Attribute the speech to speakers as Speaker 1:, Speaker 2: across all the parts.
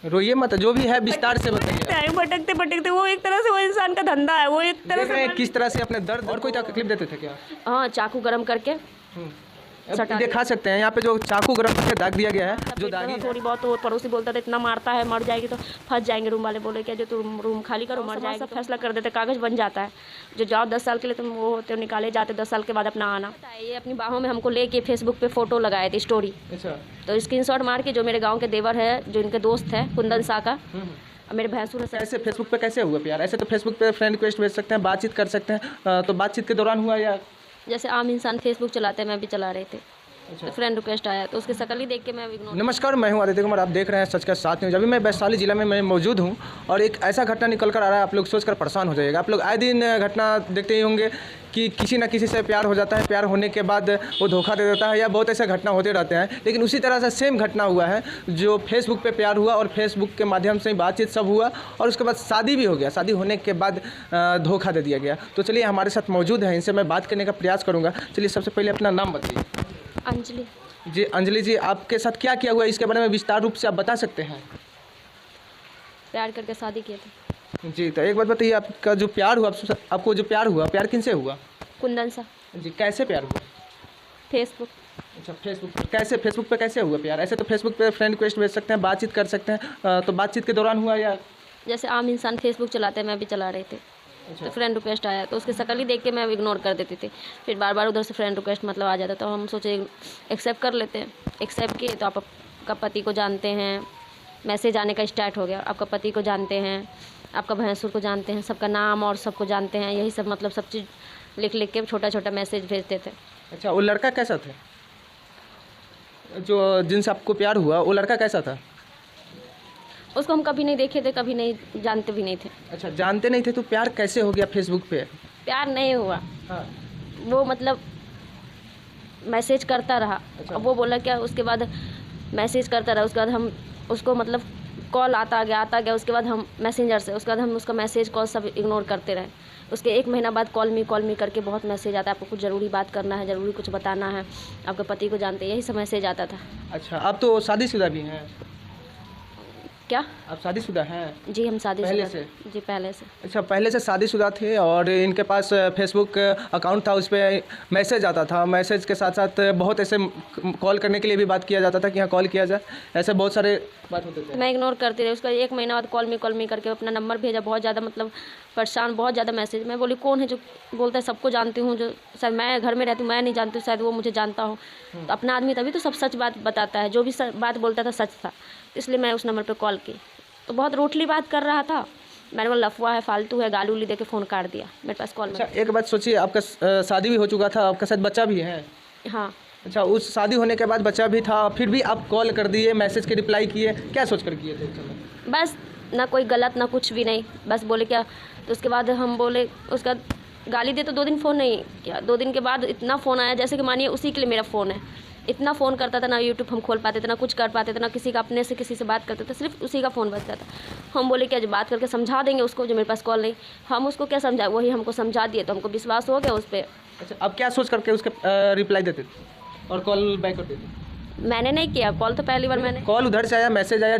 Speaker 1: रोइए मत, जो भी है विस्तार से बताइए।
Speaker 2: भटकते भटकते वो एक तरह से वो इंसान का धंधा है, वो एक तरह से
Speaker 1: किस तरह से अपने दर्द और कोई तकलीफ देते थे क्या?
Speaker 2: हाँ, चाकू गरम करके
Speaker 1: दिखा सकते हैं यहाँ पे जो चाकू गरम करके दाग दिया गया है, जो दागी
Speaker 2: थोड़ी बहुत तो पड़ोसी बोलता था इतना मारता है, मर जाएगी तो फंस जाएंगे। रूम वाले बोले क्या जो तुम रूम खाली करो, मर जाएगी। फैसला कर देते, कागज बन जाता है, जो जाओ 10 साल के लिए तुम वो होते हो, निकाले जाते 10 साल के बाद अपना आना। ये अपनी बाहों में हमको लेके फेसबुक पे फोटो लगाए थे स्टोरी।
Speaker 1: अच्छा।
Speaker 2: तो स्क्रीनशॉट मार के जो मेरे गाँव के देवर है, जो इनके दोस्त है कुंदन सा का, मेरे भैंसुर से।
Speaker 1: ऐसे फेसबुक पे कैसे हुआ प्यार? ऐसे तो फेसबुक पे फ्रेंड रिक्वेस्ट भेज सकते हैं, बातचीत कर सकते हैं, तो बातचीत के दौरान हुआ या
Speaker 2: जैसे आम इंसान फेसबुक चलाते हैं, मैं भी चला रहे थे। अच्छा। तो फ्रेंड रिक्वेस्ट आया तो उसकी शक्ल ही देख के मैं इग्नोर।
Speaker 1: नमस्कार, मैं हूं आदित्य कुमार, आप देख रहे हैं सच का साथ न्यूज़। अभी मैं वैशाली जिला में मैं मौजूद हूं और एक ऐसा घटना निकल कर आ रहा है, आप लोग सोचकर परेशान हो जाइएगा। आप लोग आए दिन घटना देखते ही होंगे कि किसी न किसी से प्यार हो जाता है, प्यार होने के बाद वो धोखा दे देता है, या बहुत ऐसे घटना होते रहते हैं। लेकिन उसी तरह से सेम घटना हुआ है, जो फेसबुक पे प्यार हुआ और फेसबुक के माध्यम से बातचीत सब हुआ और उसके बाद शादी भी हो गया। शादी होने के बाद धोखा दे दिया गया। तो चलिए, हमारे साथ मौजूद है, इनसे मैं बात करने का प्रयास करूँगा। चलिए, सबसे पहले अपना नाम बताइए।
Speaker 2: अंजलि।
Speaker 1: जी अंजलि जी, आपके साथ क्या किया हुआ है, इसके बारे में विस्तार रूप से आप बता सकते हैं?
Speaker 2: प्यार करके शादी किए थे।
Speaker 1: जी, तो एक बात बताइए, आपका जो प्यार हुआ, आपको जो प्यार हुआ, प्यार किन से हुआ?
Speaker 2: कुंदन सा।
Speaker 1: जी, कैसे प्यार हुआ?
Speaker 2: फेसबुक।
Speaker 1: अच्छा, फेसबुक पे कैसे? फेसबुक पे कैसे हुआ प्यार? ऐसे तो फेसबुक पे फ्रेंड रिक्वेस्ट भेज सकते हैं, बातचीत कर सकते हैं, तो बातचीत के दौरान हुआ या
Speaker 2: जैसे आम इंसान फेसबुक चलाते हैं, मैं भी चला रहे थे। अच्छा। तो फ्रेंड रिक्वेस्ट आया तो उसकी शक्ल ही देख के मैं इग्नोर कर देती थी। फिर बार बार उधर से फ्रेंड रिक्वेस्ट मतलब आ जाता, तो हम सोचे एक्सेप्ट कर लेते हैं। एक्सेप्ट किए तो आपका पति को जानते हैं, मैसेज आने का स्टार्ट हो गया, आपका पति को जानते हैं, आपका भैंसुर को जानते हैं, सबका नाम और सबको जानते हैं, यही सब मतलब सब चीज़ लिख लिख के छोटा छोटा मैसेज भेजते थे।
Speaker 1: अच्छा, वो लड़का कैसा था जो जिनसे आपको प्यार हुआ? वो लड़का कैसा था?
Speaker 2: उसको हम कभी नहीं देखे थे, कभी नहीं जानते भी नहीं थे।
Speaker 1: अच्छा, जानते नहीं थे, तो प्यार कैसे हो गया फेसबुक पे?
Speaker 2: प्यार नहीं हुआ।
Speaker 1: हाँ।
Speaker 2: वो मतलब मैसेज करता रहा।
Speaker 1: अच्छा।
Speaker 2: अब वो बोला क्या, उसके बाद मैसेज करता रहा, उसके बाद हम उसको मतलब कॉल आता गया, उसके बाद हम मैसेंजर से, उसके बाद हम उसका मैसेज कॉल सब इग्नोर करते रहे। उसके 1 महीना बाद कॉल मी करके बहुत मैसेज आता है, आपको कुछ ज़रूरी बात करना है, ज़रूरी कुछ बताना है, आपके पति को जानते हैं, यही सब मैसेज आता था।
Speaker 1: अच्छा, आप तो शादीशुदा भी हैं?
Speaker 2: क्या
Speaker 1: आप शादीशुदा हैं?
Speaker 2: जी, हम शादी
Speaker 1: पहले से?
Speaker 2: जी, पहले से।
Speaker 1: अच्छा, पहले से शादीशुदा थे और इनके पास फेसबुक अकाउंट था, उस पर मैसेज आता था। मैसेज के साथ साथ बहुत ऐसे कॉल करने के लिए भी बात किया जाता था कि हाँ कॉल किया जाए, ऐसे बहुत सारे बात होते थे।
Speaker 2: मैं इग्नोर करती रही। उसका 1 महीना बाद कॉल मी करके अपना नंबर भेजा, बहुत ज़्यादा मतलब परेशान, बहुत ज़्यादा मैसेज। मैं बोली कौन है जो बोलता है सबको जानती हूँ, जो शायद मैं घर में रहती हूँ, मैं नहीं जानती हूँ, शायद वो मुझे जानता हो। तो अपना आदमी तभी तो सब सच बात बताता है, जो भी बात बोलता था सच था, इसलिए मैं उस नंबर पर कॉल की। तो बहुत रूटली बात कर रहा था, मैंने बोला लफवा है, फालतू है, गाली उली देके फ़ोन काट दिया मेरे पास कॉल में।
Speaker 1: अच्छा, एक बात सोचिए, आपका शादी भी हो चुका था, आपका शायद बच्चा भी है?
Speaker 2: हाँ।
Speaker 1: अच्छा, उस शादी होने के बाद बच्चा भी था, फिर भी आप कॉल कर दिए, मैसेज के रिप्लाई किए, क्या सोच कर किए थे उस समय?
Speaker 2: बस ना कोई गलत ना कुछ भी नहीं, बस बोले क्या। तो उसके बाद हम बोले, उसका गाली दे तो 2 दिन फ़ोन नहीं किया। 2 दिन के बाद इतना फ़ोन आया जैसे कि मानिए उसी के लिए मेरा फ़ोन है। इतना फ़ोन करता था, ना यूट्यूब हम खोल पाते थे, ना कुछ कर पाते थे, ना किसी का अपने से किसी से बात करते थे, सिर्फ उसी का फ़ोन बजता था। हम बोले क्या, जो बात करके समझा देंगे उसको, जो मेरे पास कॉल नहीं, हम उसको क्या समझाए, वही हमको समझा दिए, तो हमको विश्वास हो गया उस पर।
Speaker 1: अच्छा, अब क्या सोच करके उसके रिप्लाई देते थे और कॉल बैक करते थे?
Speaker 2: मैंने नहीं किया कॉल, तो पहली बार मैंने
Speaker 1: कॉल उधर से आया, मैसेज आया,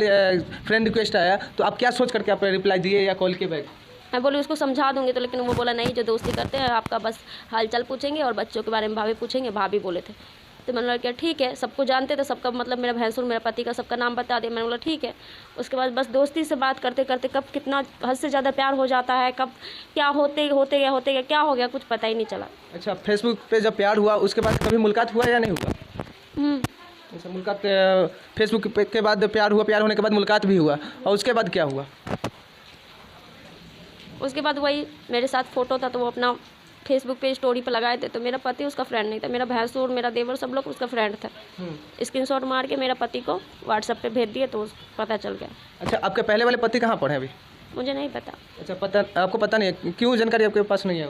Speaker 1: फ्रेंड रिक्वेस्ट आया, तो आप क्या सोच करके आप रिप्लाई दिए या कॉल किए बैक?
Speaker 2: मैं बोली उसको समझा दूंगी, तो लेकिन वो बोला नहीं, जो दोस्ती करते हैं आपका बस हालचाल पूछेंगे और बच्चों के बारे में भाभी पूछेंगे, भाभी बोले थे। तो मैंने बोला क्या ठीक है, सबको जानते थे, सबका मतलब मेरा भैंसुर मेरा पति का सबका नाम बता दिया। मैंने बोला ठीक है। उसके बाद बस दोस्ती से बात करते करते कब कितना हद से ज़्यादा प्यार हो जाता है, कब क्या होते गया क्या हो गया, कुछ पता ही नहीं चला।
Speaker 1: अच्छा, फेसबुक पे जब प्यार हुआ उसके बाद कभी मुलाकात हुआ या नहीं हुआ? अच्छा, मुलाकात फेसबुक के बाद प्यार हुआ, प्यार होने के बाद मुलाकात भी हुआ, और उसके बाद क्या हुआ? उसके
Speaker 2: बाद वही मेरे साथ फ़ोटो था, तो वो अपना फेसबुक पे स्टोरी पे लगाए थे। तो मेरा पति उसका फ्रेंड नहीं था, मेरा भैंसुर मेरा देवर सब लोग उसका फ्रेंड था। स्क्रीनशॉट मार के मेरा पति को व्हाट्सएप पे भेज दिए, तो पता चल गया।
Speaker 1: अच्छा, आपके पहले वाले पति कहाँ पर हैं अभी?
Speaker 2: मुझे नहीं पता।
Speaker 1: अच्छा, आपको पता नहीं है? क्यों जानकारी आपके पास नहीं है?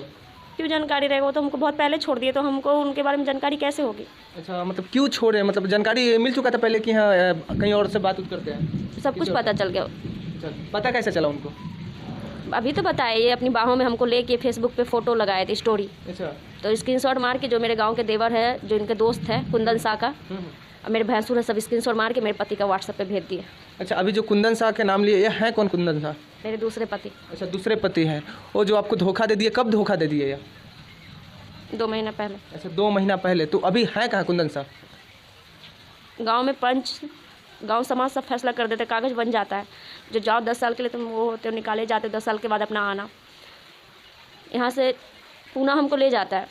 Speaker 2: क्यों जानकारी रहेगा, वो तो हमको बहुत पहले छोड़ दिए, तो हमको उनके बारे में जानकारी कैसे होगी?
Speaker 1: अच्छा, मतलब क्यों छोड़े? मतलब जानकारी मिल चुका था पहले कि हाँ कहीं और से बात करते हैं?
Speaker 2: सब कुछ पता चल गया।
Speaker 1: पता कैसे चला उनको?
Speaker 2: अभी तो बताया, ये अपनी बाहों में हमको लेके फेसबुक पे फोटो लगाए थे स्टोरी।
Speaker 1: अच्छा।
Speaker 2: तो स्क्रीनशॉट मार के जो मेरे गांव के देवर है, जो इनके दोस्त है कुंदन सा का, और मेरे भैंसुर है सब स्क्रीनशॉट मार के मेरे पति का व्हाट्सएप पे भेज दिए।
Speaker 1: अच्छा, अभी जो कुंदन शाह के नाम लिए, ये है कौन कुंदन शाह?
Speaker 2: मेरे दूसरे पति।
Speaker 1: अच्छा, दूसरे पति हैं वो जो आपको धोखा दे दिए। कब धोखा दे दिए ये?
Speaker 2: 2 महीना पहले।
Speaker 1: अच्छा, 2 महीना पहले। तो अभी है कहाँ कुंदन शाह?
Speaker 2: गांव में पंच, गांव समाज सब फैसला कर देते, कागज़ बन जाता है। जो जाओ 10 साल के लिए तुम वो होते हो, निकाले जाते 10 साल के बाद अपना आना। यहाँ से पूना हमको ले जाता है,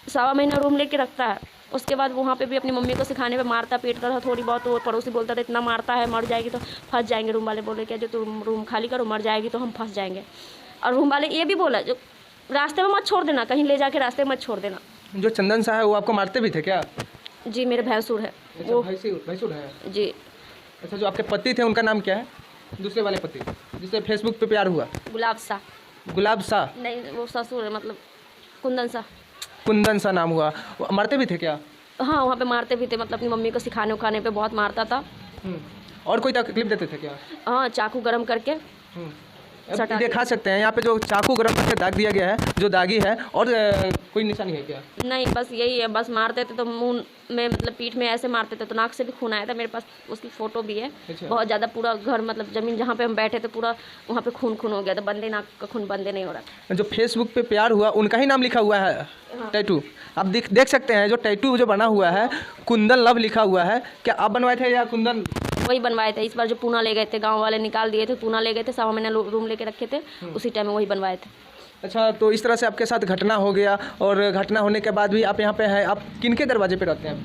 Speaker 2: 1.25 महीना रूम लेके रखता है। उसके बाद वहाँ पे भी अपनी मम्मी को सिखाने पे मारता पीटता था थोड़ी बहुत। वो पड़ोसी बोलता था इतना मारता है, मर जाएगी तो फंस जाएंगे। रूम वाले बोले क्या जो तुम रूम खाली करो, मर जाएगी तो हम फंस जाएंगे। और रूम वाले ये भी बोला जो रास्ते में मत छोड़ देना, कहीं ले जाके रास्ते में मत छोड़ देना।
Speaker 1: जो चंदन शाह है वो आपको मारते भी थे क्या?
Speaker 2: जी, मेरे भैंसुर है
Speaker 1: अच्छा,
Speaker 2: वो।
Speaker 1: भैंसुर है।
Speaker 2: जी।
Speaker 1: अच्छा, जो आपके पति थे उनका नाम क्या है? दूसरे वाले पति जिससे फेसबुक पे प्यार हुआ?
Speaker 2: गुलाब शाह।
Speaker 1: गुलाब शाह?
Speaker 2: नहीं, वो ससुर है, मतलब कुंदन शाह।
Speaker 1: कुंदन शाह नाम हुआ। वो मारते भी थे क्या?
Speaker 2: हाँ, वहाँ पे मारते भी थे, मतलब अपनी मम्मी को सिखाने उखाने पे बहुत मारता था।
Speaker 1: और कोई तकलीफ देते थे क्या?
Speaker 2: हाँ, चाकू गरम करके
Speaker 1: अब दिखा सकते हैं यहाँ पे जो चाकू गरम करके दाग दिया गया है, जो दागी है, और कोई निशानी है क्या?
Speaker 2: नहीं, बस यही है। बस मारते थे तो मुंह में, मतलब पीठ में ऐसे मारते थे तो नाक से भी खून आया था। मेरे पास उसकी फ़ोटो भी है।
Speaker 1: अच्छा।
Speaker 2: बहुत ज़्यादा पूरा घर, मतलब ज़मीन जहाँ पे हम बैठे थे पूरा वहाँ पे खून हो गया था। बंदे नाक का खून बंदे नहीं हो रहा।
Speaker 1: जो फेसबुक पे प्यार हुआ उनका ही नाम लिखा हुआ है।
Speaker 2: हाँ।
Speaker 1: टैटू आप देख सकते हैं, जो टैटू जो बना हुआ है कुंदन लव लिखा हुआ है। क्या आप बनवाए थे या कुंदन?
Speaker 2: वही बनवाए थे। इस बार जो पूना ले गए थे, गाँव वाले निकाल दिए थे, पूना ले गए थे, 1.25 महीना रूम लेके रखे थे, उसी टाइम में वही बनवाए थे।
Speaker 1: अच्छा, तो इस तरह से आपके साथ घटना हो गया, और घटना होने के बाद भी आप यहाँ पे हैं। आप किनके दरवाजे पे रहते हैं?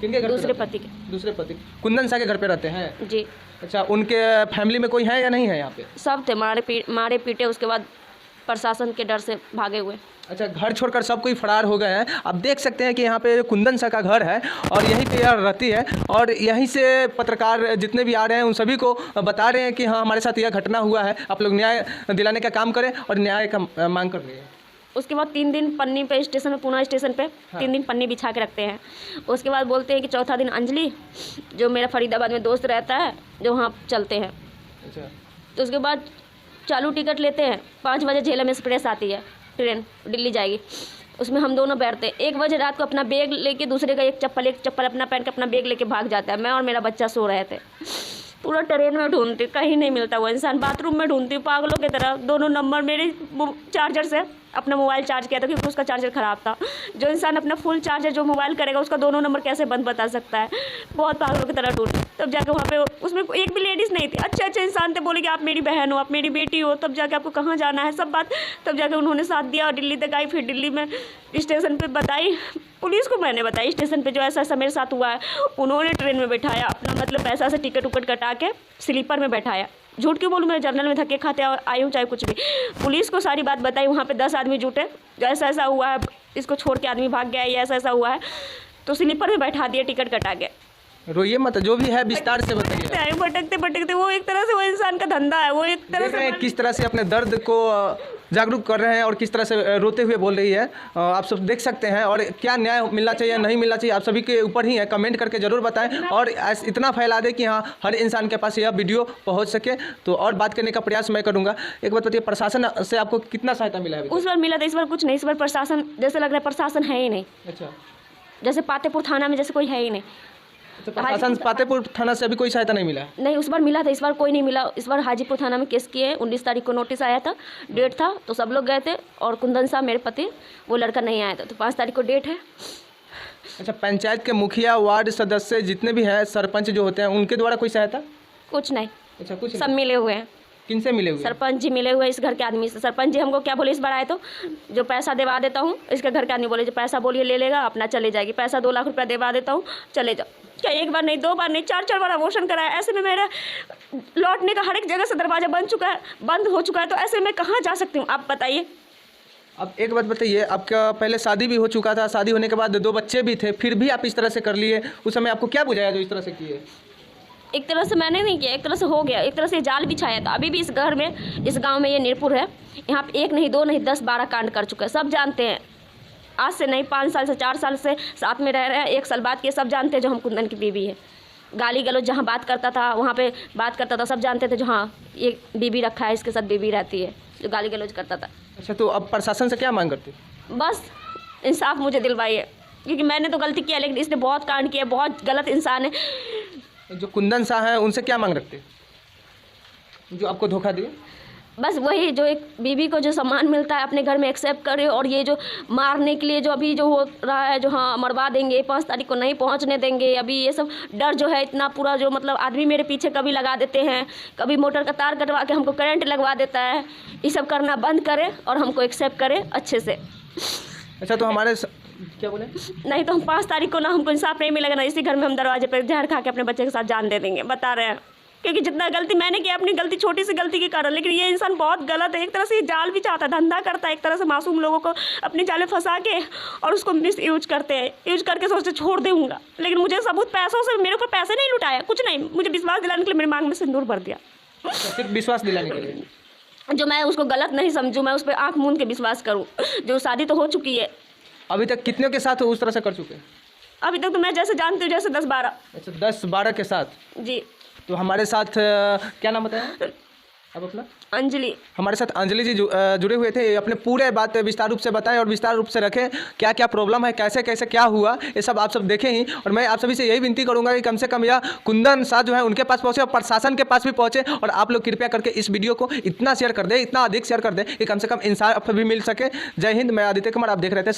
Speaker 1: किनके घर पे
Speaker 2: दूसरे
Speaker 1: रहते हैं?
Speaker 2: पति के।
Speaker 1: दूसरे पति कुंदन शाह के घर पे रहते हैं?
Speaker 2: जी।
Speaker 1: अच्छा, उनके फैमिली में कोई है या नहीं है यहाँ पे?
Speaker 2: सब थे, मारे पीटे, उसके बाद प्रशासन के डर से भागे हुए।
Speaker 1: अच्छा, घर छोड़कर सब कोई फरार हो गए हैं। आप देख सकते हैं कि यहाँ पे कुंदन शाह का घर है और यहीं पे यह रहती है, और यहीं से पत्रकार जितने भी आ रहे हैं उन सभी को बता रहे हैं कि हाँ, हमारे साथ यह घटना हुआ है, आप लोग न्याय दिलाने का काम करें, और न्याय का मांग कर रहे हैं।
Speaker 2: उसके बाद 3 दिन पन्नी पे स्टेशन में, पूना स्टेशन पे 3 दिन पन्नी बिछा के रखते हैं। उसके बाद बोलते हैं कि चौथा दिन अंजलि, जो मेरा फरीदाबाद में दोस्त रहता है, जो वहाँ चलते हैं।
Speaker 1: अच्छा।
Speaker 2: तो उसके बाद चालू टिकट लेते हैं। 5 बजे झेलम एक्सप्रेस आती है, ट्रेन दिल्ली जाएगी, उसमें हम दोनों बैठते हैं। 1 बजे रात को अपना बैग लेके, दूसरे का एक चप्पल अपना पहन के अपना बैग लेके भाग जाता है। मैं और मेरा बच्चा सो रहे थे। पूरा ट्रेन में ढूंढती, कहीं नहीं मिलता वो इंसान। बाथरूम में ढूंढती पागलों की तरह। दोनों नंबर मेरे चार्जर से अपना मोबाइल चार्ज किया था, क्योंकि उसका चार्जर ख़राब था। जो इंसान अपना फुल चार्जर जो मोबाइल करेगा, उसका दोनों नंबर कैसे बंद बता सकता है? बहुत पागलों की तरह ढूंढ। तब जाके वहाँ पे उसमें एक भी लेडीज़ नहीं थी। अच्छे इंसान थे, बोले कि आप मेरी बहन हो, आप मेरी बेटी हो, तब जाके आपको कहाँ जाना है, सब बात तब जाके उन्होंने साथ दिया और दिल्ली तक आई। फिर दिल्ली में स्टेशन पर बताई, पुलिस को मैंने बताई स्टेशन पर जो ऐसा ऐसा मेरे साथ हुआ है। उन्होंने ट्रेन में बैठाया, अपना मतलब पैसा से टिकट उकट कटा के स्लीपर में बैठाया। झूठ क्यों बोलूँ, मैं जर्नल में धक्के खाते आई हूँ चाहे कुछ भी। पुलिस को सारी बात बताई। वहाँ पे 10 आदमी जुटे, जो ऐसा ऐसा हुआ है, इसको छोड़ के आदमी भाग गया है, ये ऐसा ऐसा हुआ है, तो स्लीपर में बैठा दिया टिकट कटा के।
Speaker 1: रोइए मत, जो भी है विस्तार से बताइए।
Speaker 2: भटकते वो एक तरह से वो इंसान का धंधा है। वो एक तरह से
Speaker 1: किस तरह से अपने दर्द को जागरूक कर रहे हैं और किस तरह से रोते हुए बोल रही है, आप सब देख सकते हैं। और क्या न्याय मिलना चाहिए नहीं मिलना चाहिए, आप सभी के ऊपर ही है। कमेंट करके ज़रूर बताएं और इतना फैला दें कि हाँ, हर इंसान के पास यह वीडियो पहुंच सके। तो और बात करने का प्रयास मैं करूँगा। एक बात बताइए, प्रशासन से आपको कितना सहायता मिला है?
Speaker 2: उस बार मिला था, इस बार कुछ नहीं। इस बार प्रशासन जैसे लग रहा है प्रशासन है ही नहीं।
Speaker 1: अच्छा,
Speaker 2: जैसे पातेपुर थाना में जैसे कोई है ही नहीं।
Speaker 1: तो प्रशासन पातेपुर थाना से अभी कोई सहायता नहीं मिला?
Speaker 2: नहीं, उस बार मिला था, इस बार कोई नहीं मिला। इस बार हाजीपुर थाना में केस किए। 19 तारीख को नोटिस आया था, डेट था, तो सब लोग गए थे। और कुंदन शाह मेरे पति, वो लड़का नहीं आया था, तो 5 तारीख को डेट है।
Speaker 1: अच्छा, पंचायत के मुखिया, वार्ड सदस्य जितने भी हैं, सरपंच जो होते हैं, उनके द्वारा कोई सहायता?
Speaker 2: कुछ नहीं।
Speaker 1: अच्छा, कुछ
Speaker 2: सब मिले हुए हैं।
Speaker 1: किनसे मिले हुए?
Speaker 2: सरपंच जी मिले हुए हैं, इस घर के आदमी से। सरपंच जी हमको क्या बोले इस बार आए तो, जो पैसा दिवा देता हूँ, इसके घर के आदमी बोले जो पैसा बोलिए ले लेगा, अपना चले जाएगी। पैसा 2 लाख रुपया दिवा देता हूँ, चले जाओ। क्या एक बार नहीं, 2 बार नहीं, 4 बार अबॉर्शन कराया। ऐसे में मेरा लौटने का हर एक जगह से दरवाजा बंद हो चुका है, तो ऐसे में कहाँ जा सकती हूँ, आप बताइए।
Speaker 1: अब एक बात बताइए, आपका पहले शादी भी हो चुका था, शादी होने के बाद 2 बच्चे भी थे, फिर भी आप इस तरह से कर लिए। उस समय आपको क्या बुझाया जो इस तरह से किए?
Speaker 2: एक तरह से मैंने नहीं किया, एक तरह से हो गया। एक तरह से जाल बिछाया था। अभी भी इस घर में, इस गांव में, ये नीरपुर है, यहाँ पे 1 नहीं 2 नहीं 10 12 कांड कर चुके हैं। सब जानते हैं, आज से नहीं 5 साल से 4 साल से साथ में रह रहे हैं। 1 साल बाद के सब जानते हैं जो हम कुंदन की बीवी है। गाली गलौज जहाँ बात करता था, वहाँ पे बात करता था, सब जानते थे जो हाँ, ये बीवी रखा है, इसके साथ बीवी रहती है, जो गाली गलौज करता था।
Speaker 1: अच्छा, तो अब प्रशासन से क्या मांग करते?
Speaker 2: बस इंसाफ मुझे दिलवाइए, क्योंकि मैंने तो गलती किया, लेकिन इसने बहुत कांड किया, बहुत गलत इंसान है।
Speaker 1: जो कुंदन शाह है उनसे क्या मांग रखते हैं जो आपको धोखा दिए?
Speaker 2: बस वही, जो एक बीवी को जो सम्मान मिलता है अपने घर में एक्सेप्ट करे, और ये जो मारने के लिए जो अभी जो हो रहा है, जो हाँ मरवा देंगे, 5 तारीख को नहीं पहुंचने देंगे, अभी ये सब डर जो है इतना पूरा, जो मतलब आदमी मेरे पीछे कभी लगा देते हैं, कभी मोटर का तार कटवा के हमको करंट लगवा देता है, ये सब करना बंद करे और हमको एक्सेप्ट करे अच्छे से।
Speaker 1: अच्छा, तो हमारे क्या बोले?
Speaker 2: नहीं तो हम 5 तारीख को ना हमको इंसाफ नहीं मिलेगा ना, इसी घर में हम दरवाजे पर जहर खा के अपने बच्चे के साथ जान दे देंगे, बता रहे हैं। क्योंकि जितना गलती मैंने की अपनी गलती, छोटी सी गलती के कारण, लेकिन ये इंसान बहुत गलत है। एक तरह से ये जाल भी चाहता है, धंधा करता है, एक तरह से मासूम लोगों को अपने जाल में फंसा के और उसको मिस यूज करते हैं, यूज करके सोचते छोड़ दूंगा। लेकिन मुझे सबूत, पैसों से मेरे ऊपर पैसे नहीं लुटाया, कुछ नहीं, मुझे विश्वास दिलाने के लिए मेरी मांग में सिंदूर भर दिया।
Speaker 1: सिर्फ विश्वास दिलाने के लिए?
Speaker 2: जो मैं उसको गलत नहीं समझूँ, मैं उस पर आँख मूंद के विश्वास करूँ। जो शादी तो हो चुकी है।
Speaker 1: अभी तक कितने के साथ उस तरह से कर चुके हैं?
Speaker 2: अभी तक तो मैं जैसे जानती हूँ, जैसे 10-12।
Speaker 1: अच्छा, 10-12 के साथ?
Speaker 2: जी।
Speaker 1: तो हमारे साथ क्या नाम बताया अब अपना?
Speaker 2: अंजलि।
Speaker 1: हमारे साथ अंजलि जी जुड़े हुए थे। अपने पूरे बात विस्तार रूप से बताएं और विस्तार रूप से रखें, क्या क्या प्रॉब्लम है, कैसे कैसे क्या हुआ, ये सब आप सब देखें ही। और मैं आप सभी से यही विनती करूंगा कि कम से कम यह कुंदन शाह जो है उनके पास पहुंचे और प्रशासन के पास भी पहुंचे। और आप लोग कृपया करके इस वीडियो को इतना शेयर कर दें, इतना अधिक शेयर कर दें कि कम से कम इंसाफ भी मिल सके। जय हिंद, मैं आदित्य कुमार, आप देख रहे थे